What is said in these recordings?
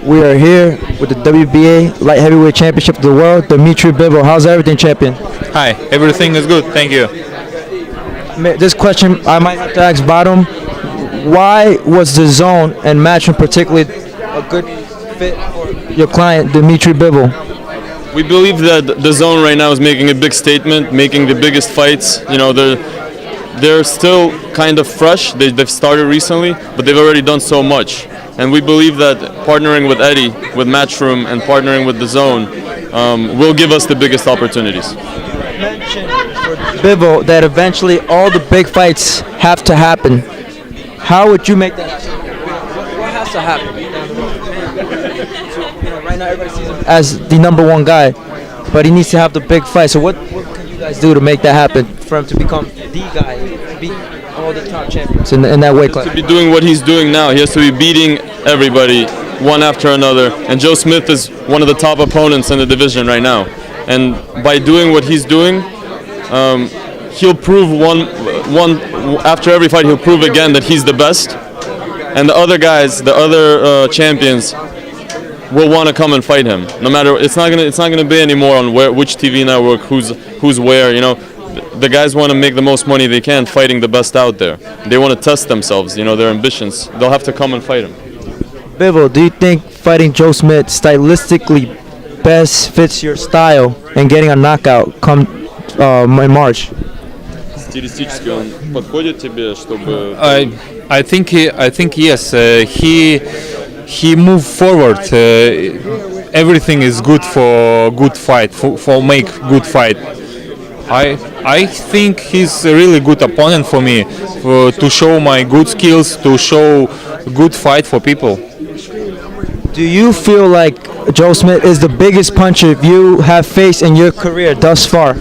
We are here with the WBA Light Heavyweight Championship of the World, Dmitry Bivol. How's everything, champion? Hi, everything is good, thank you. This question I might have to ask Badou. Why was the zone and Matchroom particularly a good fit for your client, Dmitry Bivol? We believe that the zone right now is making a big statement, making the biggest fights. You know, they're still kind of fresh. They've started recently, but they've already done so much. And we believe that partnering with Eddie, with Matchroom, and partnering with the zone will give us the biggest opportunities. You mentioned for Bivol that eventually all the big fights have to happen. How would you make that happen? What has to happen? Right now everybody sees him as the #1 guy, but he needs to have the big fight. So what can you guys do to make that happen for him to become the guy, to beat all the top champions in that weight class? To be doing what he's doing now, he has to be beating everybody one after another. And Joe Smith is one of the top opponents in the division right now. And by doing what he's doing, he'll prove one after every fight. He'll prove again that he's the best, and the other guys, the other champions, will want to come and fight him. No matter, it's not gonna be anymore on which TV network, who's where. You know, the guys want to make the most money they can fighting the best out there. They want to test themselves. You know, their ambitions. They'll have to come and fight him. Bivol, do you think fighting Joe Smith stylistically best fits your style and getting a knockout come in March? Стилистически он подходит тебе, чтобы. I think yes. He moved forward. Everything is good for good fight. For make good fight. I think he's a really good opponent for me to show my good skills, to show good fight for people. Do you feel like Joe Smith is the biggest puncher you have faced in your career thus far?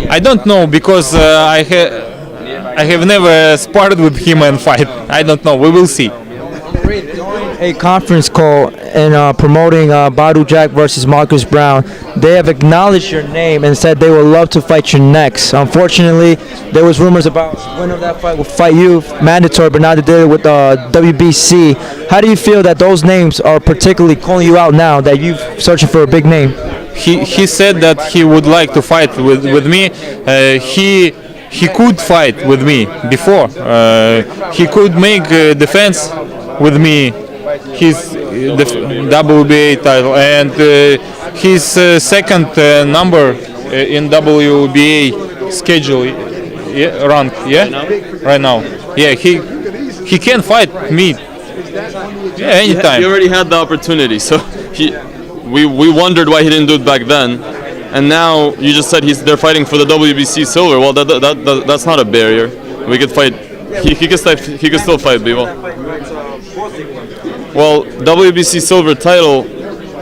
I don't know because I have never sparred with him and fight. I don't know. We will see. A conference call and promoting Badou Jack versus Marcus Browne. They have acknowledged your name and said they would love to fight you next. Unfortunately, there was rumors about the winner of that fight will fight you, mandatory, but now they did it with WBC. How do you feel that those names are particularly calling you out now that you're searching for a big name? He said that he would like to fight with me. He could fight with me before. He could make defense with me his WBA title and his second number in WBA schedule rank. Yeah, right now. Yeah, he can fight me. Yeah, anytime. He already had the opportunity, so we wondered why he didn't do it back then. And now you just said they're fighting for the WBC silver. Well, that's not a barrier. We could fight. He could still fight Bivol. Well, WBC silver title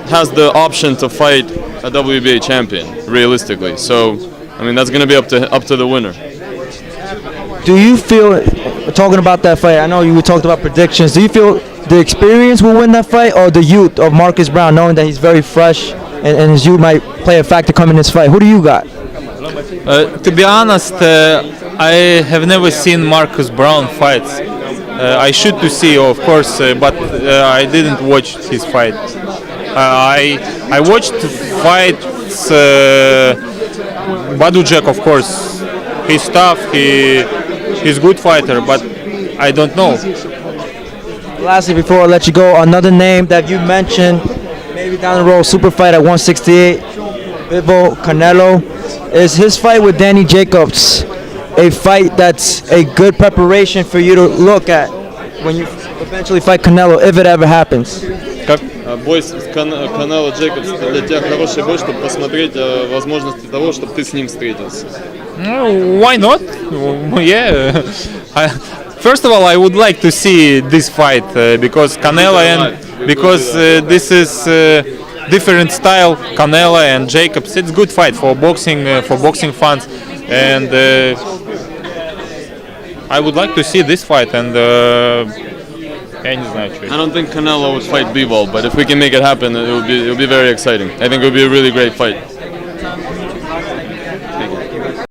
has the option to fight a WBA champion, realistically. So, I mean, that's going to be up to the winner. Do you feel, talking about that fight, I know you talked about predictions. Do you feel the experience will win that fight, or the youth of Marcus Browne, knowing that he's very fresh and his youth might play a factor coming in this fight? Who do you got? To be honest, I have never seen Marcus Browne fights. I should to see, of course, but I didn't watch his fight. I watched fights. Badou Jack, of course, he's tough. He's good fighter, but I don't know. Lastly, before I let you go, another name that you mentioned, maybe down the road, super fight at 168, Bivol, Canelo, is his fight with Danny Jacobs a fight that's a good preparation for you to look at when you eventually fight Canelo, if it ever happens? Бой с Canelo Jacobs для тебя хороший бой, чтобы посмотреть возможности того, чтобы ты с ним встретился. Why not? Yeah. First of all, I would like to see this fight because Canelo because this is different style. Canelo and Jacobs. It's good fight for boxing fans, and I would like to see this fight. And я не знаю, I don't think Canelo would fight Bivol, but if we can make it happen, it would be very exciting. I think it would be a really great fight.